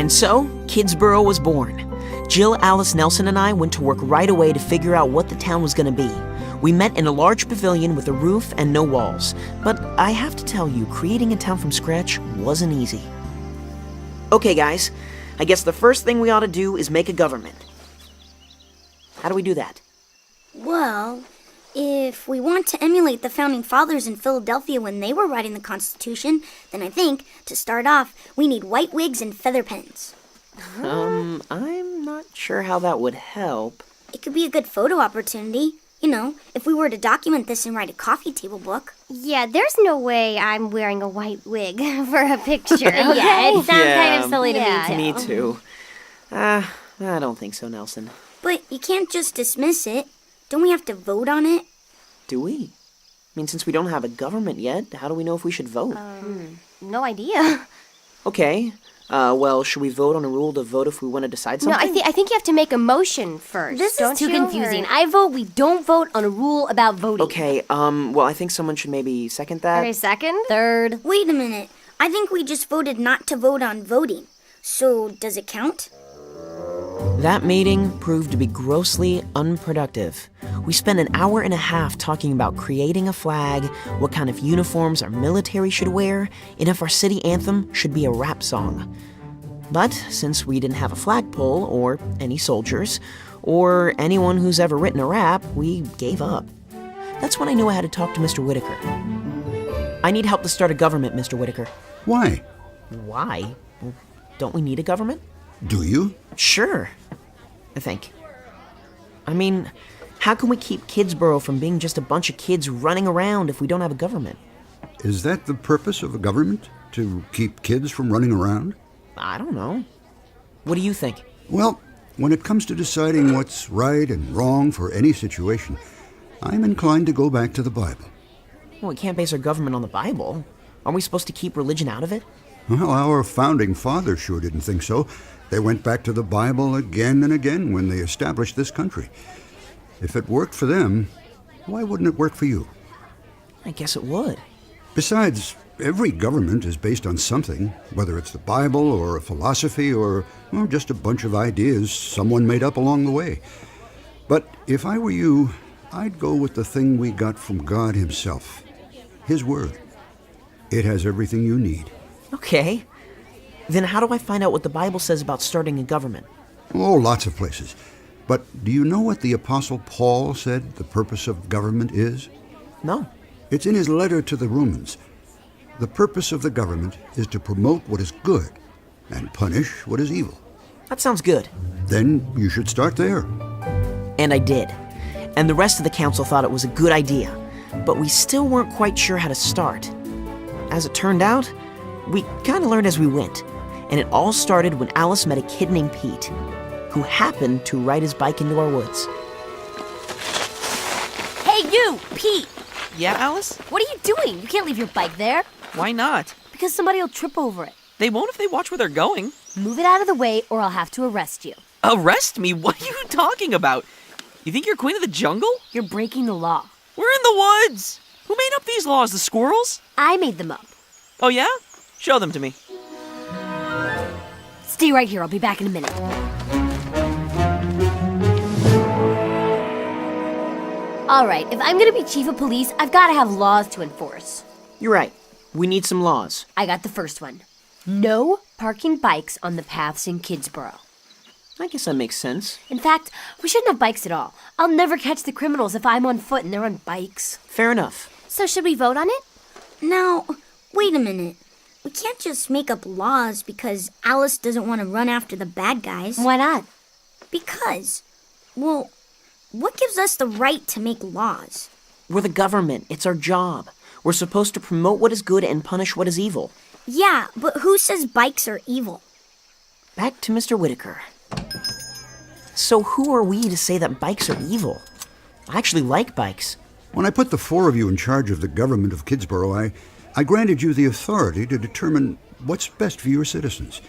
And so, Kidsboro was born. Jill, Alice, Nelson, and I went to work right away to figure out what the town was going to be. We met in a large pavilion with a roof and no walls. But I have to tell you, creating a town from scratch wasn't easy. Okay, guys, I guess the first thing we ought to do is make a government. How do we do that? Well, if we want to emulate the founding fathers in Philadelphia when they were writing the Constitution, then I think, to start off, we need white wigs and feather pens. I'm not sure how that would help. It could be a good photo opportunity. You know, if we were to document this and write a coffee table book. Yeah, there's no way I'm wearing a white wig for a picture, okay? Yeah, it sounds kind of silly to me, too. Me too. I don't think so, Nelson. But you can't just dismiss it. Don't we have to vote on it? Do we? I mean, since we don't have a government yet, how do we know if we should vote? No idea. Okay. Well, should we vote on a rule to vote if we want to decide No, something? I think you have to make a motion first. This don't is too you? confusing. I vote we don't vote on a rule about voting. Okay, well, I think someone should maybe second that. Okay, second? Third. Wait a minute. I think we just voted not to vote on voting. So, does it count? That meeting proved to be grossly unproductive. We spent an hour and a half talking about creating a flag, what kind of uniforms our military should wear, and if our city anthem should be a rap song. But since we didn't have a flagpole, or any soldiers, or anyone who's ever written a rap, we gave up. That's when I knew I had to talk to Mr. Whitaker. I need help to start a government, Mr. Whitaker. Why? Why? Well, don't we need a government? Do you? Sure, I think. I mean, how can we keep Kidsboro from being just a bunch of kids running around if we don't have a government? Is that the purpose of a government? To keep kids from running around? I don't know. What do you think? Well, when it comes to deciding what's right and wrong for any situation, I'm inclined to go back to the Bible. Well, we can't base our government on the Bible. Aren't we supposed to keep religion out of it? Well, our founding fathers sure didn't think so. They went back to the Bible again and again when they established this country. If it worked for them, why wouldn't it work for you? I guess it would. Besides, every government is based on something, whether it's the Bible or a philosophy or just a bunch of ideas someone made up along the way. But if I were you, I'd go with the thing we got from God himself, his word. It has everything you need. Okay. Then how do I find out what the Bible says about starting a government? Oh, lots of places. But do you know what the Apostle Paul said the purpose of government is? No. It's in his letter to the Romans. The purpose of the government is to promote what is good and punish what is evil. That sounds good. Then you should start there. And I did. And the rest of the council thought it was a good idea. But we still weren't quite sure how to start. As it turned out, we kind of learned as we went. And it all started when Alice met a kid named Pete, who happened to ride his bike into our woods. Hey, you, Pete! Yeah, Alice? What are you doing? You can't leave your bike there. Why not? Because somebody will trip over it. They won't if they watch where they're going. Move it out of the way or I'll have to arrest you. Arrest me? What are you talking about? You think you're queen of the jungle? You're breaking the law. We're in the woods. Who made up these laws? The squirrels? I made them up. Oh, yeah? Show them to me. Stay right here. I'll be back in a minute. All right, if I'm gonna be chief of police, I've gotta have laws to enforce. You're right. We need some laws. I got the first one. No parking bikes on the paths in Kidsboro. I guess that makes sense. In fact, we shouldn't have bikes at all. I'll never catch the criminals if I'm on foot and they're on bikes. Fair enough. So should we vote on it? Now, wait a minute. We can't just make up laws because Alice doesn't want to run after the bad guys. Why not? Because, well, what gives us the right to make laws? We're the government. It's our job. We're supposed to promote what is good and punish what is evil. Yeah, but who says bikes are evil? Back to Mr. Whitaker. So who are we to say that bikes are evil? I actually like bikes. When I put the four of you in charge of the government of Kidsboro, I granted you the authority to determine what's best for your citizens.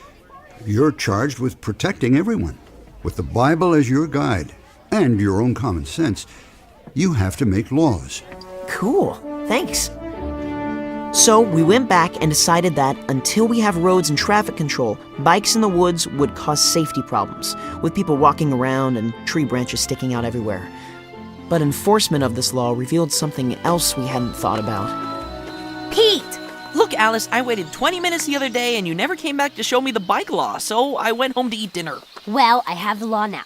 You're charged with protecting everyone. With the Bible as your guide and your own common sense, you have to make laws. Cool. Thanks. So we went back and decided that until we have roads and traffic control, bikes in the woods would cause safety problems, with people walking around and tree branches sticking out everywhere. But enforcement of this law revealed something else we hadn't thought about. Pete! Look, Alice, I waited 20 minutes the other day and you never came back to show me the bike law, so I went home to eat dinner. Well, I have the law now.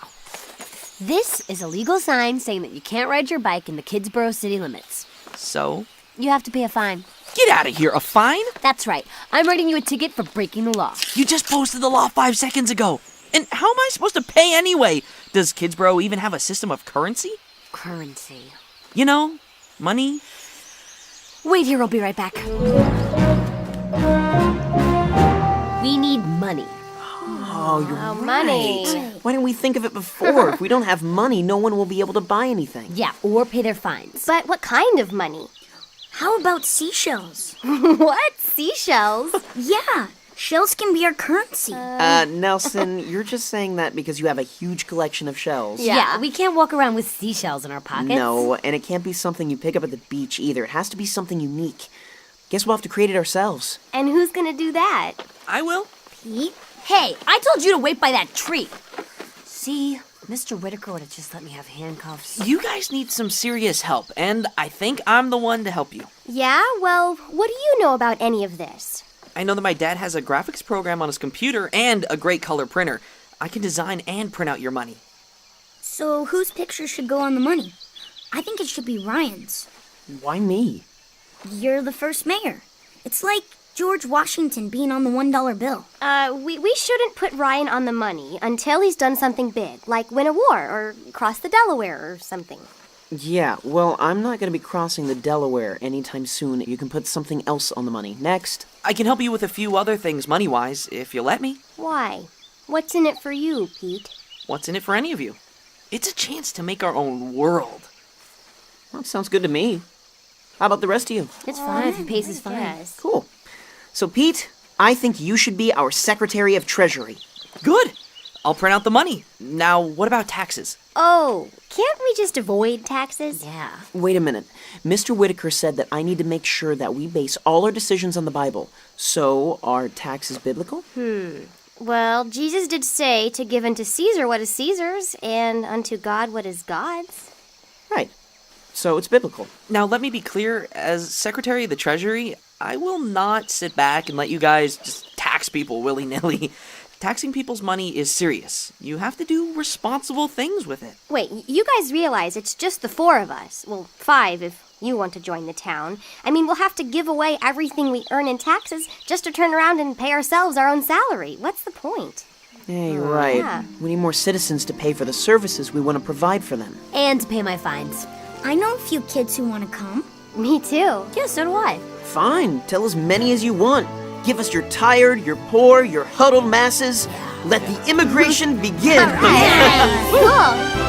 This is a legal sign saying that you can't ride your bike in the Kidsboro city limits. So? You have to pay a fine. Get out of here, a fine? That's right. I'm writing you a ticket for breaking the law. You just posted the law 5 seconds ago. And how am I supposed to pay anyway? Does Kidsboro even have a system of currency? Currency. You know, money. Wait here, I'll be right back. We need money. Oh, you're money. Why didn't we think of it before? If we don't have money, no one will be able to buy anything. Yeah, or pay their fines. But what kind of money? How about seashells? What? Seashells? Yeah, shells can be our currency. Nelson, you're just saying that because you have a huge collection of shells. Yeah, we can't walk around with seashells in our pockets. No, and it can't be something you pick up at the beach either. It has to be something unique. Guess we'll have to create it ourselves. And who's gonna do that? I will. Pete? Hey, I told you to wait by that tree. See, Mr. Whitaker would have just let me have handcuffs. You guys need some serious help, and I think I'm the one to help you. Yeah, well, what do you know about any of this? I know that my dad has a graphics program on his computer and a great color printer. I can design and print out your money. So whose picture should go on the money? I think it should be Ryan's. Why me? You're the first mayor. It's like George Washington being on the $1 bill. We shouldn't put Ryan on the money until he's done something big, like win a war or cross the Delaware or something. Yeah, well, I'm not going to be crossing the Delaware anytime soon. You can put something else on the money. Next. I can help you with a few other things money-wise, if you let me. Why? What's in it for you, Pete? What's in it for any of you? It's a chance to make our own world. Well, that sounds good to me. How about the rest of you? It's fine if he pays his fine. Yes. Cool. So, Pete, I think you should be our Secretary of Treasury. Good. I'll print out the money. Now, what about taxes? Oh, can't we just avoid taxes? Yeah. Wait a minute. Mr. Whitaker said that I need to make sure that we base all our decisions on the Bible. So, are taxes biblical? Well, Jesus did say to give unto Caesar what is Caesar's, and unto God what is God's. Right. So, it's biblical. Now, let me be clear. As Secretary of the Treasury, I will not sit back and let you guys just tax people willy-nilly. Taxing people's money is serious. You have to do responsible things with it. Wait, you guys realize it's just the 4 of us. Well, 5 if you want to join the town. I mean, we'll have to give away everything we earn in taxes just to turn around and pay ourselves our own salary. What's the point? Hey, right. Yeah. We need more citizens to pay for the services we want to provide for them. And to pay my fines. I know a few kids who want to come. Me too. Yeah, so do I. Fine, tell as many as you want. Give us your tired, your poor, your huddled masses. Let the immigration begin. Cool.